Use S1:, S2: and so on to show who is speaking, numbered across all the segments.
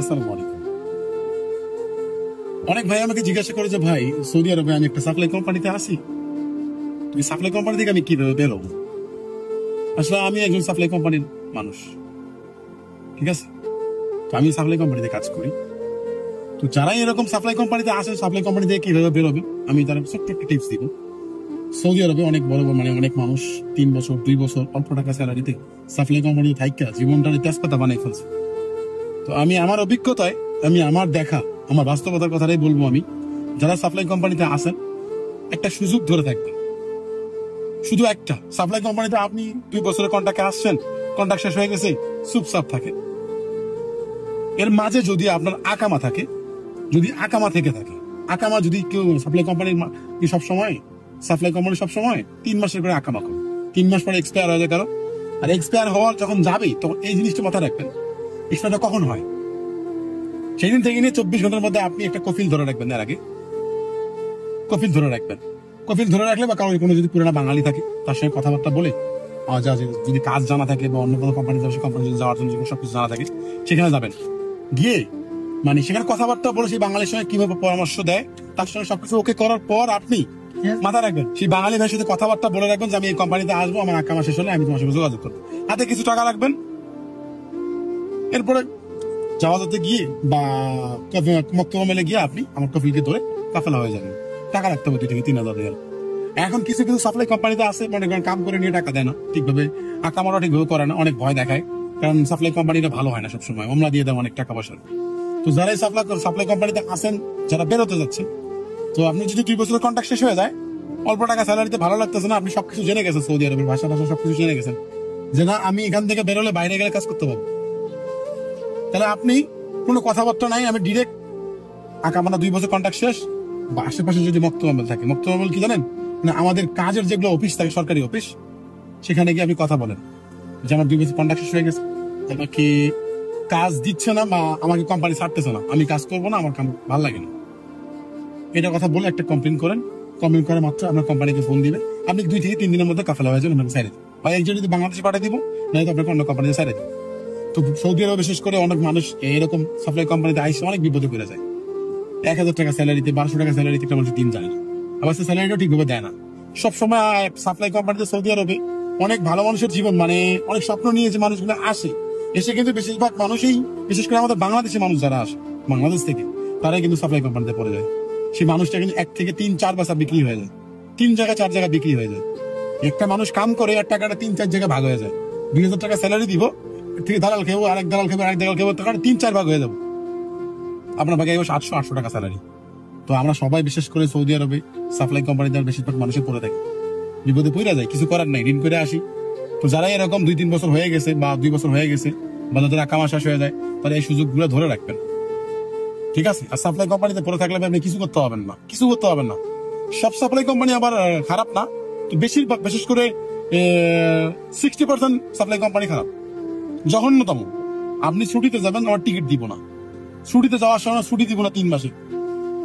S1: আসসালামু আলাইকুম। অনেক ভাই আমাকে জিজ্ঞাসা করে যে ভাই, সৌদি আরবে আমি একটা সাপ্লাই কোম্পানিতে আছি, তুমি সাপ্লাই কোম্পানি থেকে আমি কিভাবে বেরোবো? আসলে আমি একজন সাপ্লাই কোম্পানির মানুষ, ঠিক আছে? তো আমি সাপ্লাই কোম্পানিতে কাজ করি। তো যারাই এরকম সাপ্লাই কোম্পানিতে আসেন, সাপ্লাই কোম্পানি থেকে কিভাবে বেরোবে আমি তার ছোট্ট একটা টিপস দিব। সৌদি আরবে অনেক বড় বড় অনেক মানুষ 3 বছর 2 বছর অল্প টাকা স্যালারিতে সাপ্লাই কোম্পানিতে থাইকা জীবনটারে তেজপাতা বানাই ফেলছে। তো আমি আমার অভিজ্ঞতায়, আমি আমার দেখা, আমার বাস্তবতার কথাটাই বলবো। আমি যারা সাপ্লাই কোম্পানিতে আসেন, একটা সুযোগ ধরে থাকবেন। শুধু একটা সাপ্লাই কোম্পানিতে আপনি 2 বছরের কন্ট্রাক্টে আসছেন, কন্ট্রাক্ট শেষ হয়ে গেছে, চুপচাপ থাকে। এর মাঝে যদি আপনার আকামা থাকে, যদি আকামা থেকে থাকে, আকামা যদি কেউ সাপ্লাই কোম্পানির সবসময় সাপ্লাই কোম্পানি সবসময় 3 মাসের করে আকামা করে, 3 মাস পরে এক্সপায়ার হয়ে যায় কারো। আর এক্সপায়ার হওয়ার যখন যাবে তখন এই জিনিসটা মাথায় রাখবেন, এক্সপায়ারটা কখন হয়। সেই দিন থেকে নিয়ে 24 ঘন্টার মধ্যে আপনি একটা কফিল ধরে রাখবেন। এর আগে কফিল ধরে রাখবেন। কফিল ধরে রাখলে বা কারণ কোনো যদি পুরোনো বাঙালি থাকে তার সঙ্গে কথাবার্তা বলে, যদি কাজ জানা থাকে বা অন্য কোনো কোম্পানি কোম্পানি যাওয়ার জন্য সবকিছু জানা থাকে, সেখানে যাবেন। গিয়ে মানে সেখানে কথাবার্তা বলে সেই বাঙালির সঙ্গে কিভাবে পরামর্শ দেয়, তার সঙ্গে সবকিছু ওকে করার পর আপনি মাথায় রাখবেন, সেই বাঙালি ভাইয়ের সাথে কথাবার্তা বলে রাখবেন যে আমি এই কোম্পানিতে আসবো, আমার আকামা শেষ হলে আমি তোমার সঙ্গে যোগাযোগ করবো। হাতে কিছু টাকা রাখবেন। এরপরে জাওয়াজাতে গিয়ে বা মক্তবা মেলে গিয়ে আপনি আমার কফিলকে ধরে কাফেলা হয়ে যাবেন। টাকা রাখতে হবে 2 থেকে 3,000 রিয়াল। এখন কিছু কিছু সাপ্লাই কোম্পানিতে আছে, মনে করেন কাম করে নিয়ে টাকা দেয় না ঠিকভাবে, আকামারা ঠিকভাবে করে না, অনেক ভয় দেখায়। কারণ সাপ্লাই কোম্পানিটা ভালো হয় না সবসময়, মামলা দিয়ে দেয় অনেক টাকা পয়সা। তো যারাই সাপ্লাই কোম্পানিতে আসেন, যারা বেরোতে যাচ্ছেন, তো আপনি যদি 2 বছরের কন্ট্রাক্ট শেষ হয়ে যায়, অল্প টাকা স্যালারিতে ভালো লাগতেছে না, আপনি সবকিছু জেনে গেছেন, সৌদি আরবের ভাষা সবকিছু জেনে গেছেন, যে না আমি এখান থেকে বেরোলে বাইরে গেলে কাজ করতে পারবো, তাহলে আপনি কোনো কথাবার্তা নাই, আমি ডিরেক্ট আকামানা 2 বছর কন্ট্রাক্ট শেষ, বা আশেপাশে যদি মক্তবামেল থাকে, মক্তবামেল কি জানেন, মানে আমাদের কাজের যেগুলো অফিস থাকে, সরকারি অফিস, সেখানে গিয়ে আপনি কথা বলেন যে আমার 2 বছর কন্ট্রাক্ট শেষ হয়ে গেছে, আমাকে কাজ দিচ্ছে না বা আমাকে কোম্পানি ছাড়তেছে না, আমি কাজ করবো না, আমার কাম ভালো লাগে না, এটা কথা বলে একটা কমপ্লেন করেন। কমপ্লেন করে মাত্র আপনার কোম্পানিকে ফোন দিবে, আপনি 2 থেকে 3 দিনের মধ্যে কাফেলা হয়ে যাবেন, সাইডে বা একজন যদি বাংলাদেশে পাঠিয়ে দিব, নয়তো আপনাকে অন্য কোম্পানিতে সাইডে দিব। তো সৌদি আরবে বিশেষ করে অনেক মানুষ এরকম সাপ্লাই কোম্পানিতে আইসে অনেক বিপদে করে যায়। 1,000 টাকা স্যালারিতে, 1200 টাকা স্যালারিতে একটা মানুষ দিন যায় না, আবার সে স্যালারিটাও ঠিকভাবে দেয় না। সবসময় সাপ্লাই কোম্পানিতে সৌদি আরবে অনেক ভালো মানুষের জীবন, মানে অনেক স্বপ্ন নিয়ে যে মানুষগুলো আসে, এসে কিন্তু বেশিরভাগ মানুষই, বিশেষ করে আমাদের বাংলাদেশি মানুষ যারা আসে বাংলাদেশ থেকে, তারাই কিন্তু সাপ্লাই কোম্পানিতে পড়ে যায়। সেই মানুষটা কিন্তু 1 থেকে 3-4 বাসা বিক্রি হয়ে যায়, 3 জায়গা 4 জায়গা বিক্রি হয়ে যায়। একটা মানুষ কাম করে আর টাকাটা 3-4 জায়গায় ভাগ হয়ে যায়। 2,000 টাকা স্যালারি দিব, থেকে দালাল খেবো, আরেক দালাল খেবো, আরেক দালাল খেবো, টাকাটা 3-4 ভাগ হয়ে যাবো, আপনার ভাগে 700-800 টাকা স্যালারি। তো আমরা সবাই বিশেষ করে সৌদি আরবে সাপ্লাই কোম্পানিতে বেশিরভাগ মানুষের পড়ে থাকে, বিপদে পড়ে যায়, কিছু করার নাই, ঋণ করে আসি। তো যারা এরকম 2-3 বছর হয়ে গেছে বা 2 বছর হয়ে গেছে, বা যাদের আকামা শেষ হয়ে যায়, তারা এই সুযোগগুলো ধরে রাখবেন, ঠিক আছে? আর সাপ্লাই কোম্পানিতে পড়ে থাকলে আপনি কিছু করতে পারবেন না, কিছু করতে পারবেন না। সব সাপ্লাই কোম্পানি আবার খারাপ না, তো বেশিরভাগ, বিশেষ করে 60% সাপ্লাই কোম্পানি খারাপ, জঘন্যতম। আপনি ছুটিতে যাবেন, আমার টিকিট দিব না, ছুটিতে যাওয়ার সময় ছুটি দিব না, 3 মাসে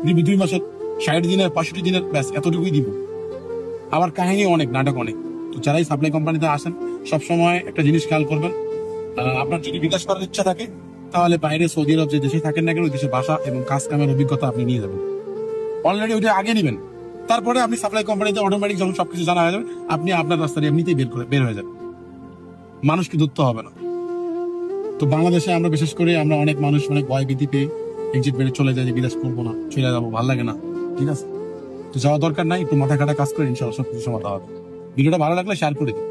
S1: দিব, 2 মাসের 60 দিনের 65 দিনের ব্যাস, এতটুকুই দিব। আবার কাহিনী অনেক, নাটক অনেক। তো যারাই সাপ্লাই কোম্পানিতে আসেন, সবসময় একটা জিনিস খেয়াল করবেন, আপনার যদি বিকাশ করার ইচ্ছা থাকে, তাহলে বাইরে সৌদি আরব যে দেশে থাকেন না কেন, ওই দেশের ভাষা এবং কাজ কামের অভিজ্ঞতা আপনি নিয়ে যাবেন, অলরেডি ওইটা আগে নিবেন। তারপরে আপনি সাপ্লাই কোম্পানিতে অটোমেটিক যখন সবকিছু জানা হয়ে যাবে, আপনি আপনার রাস্তা এমনিতেই বের হয়ে যাবেন, মানুষকে ধরতে হবে না। তো বাংলাদেশে আমরা বিশেষ করে আমরা অনেক মানুষ অনেক ভয় ভীতি পেয়ে এক্সিট বেড়ে চলে যায়, যে বিদেশ করবো না, চলে যাবো, ভালো লাগে না, ঠিক আছে? তো যাওয়া দরকার নাই, একটু মাথা কাটা কাজ করে ইনশাআল্লাহ সবকিছু সমাধান হবে। ভিডিওটা ভালো লাগলে শেয়ার করে দিন।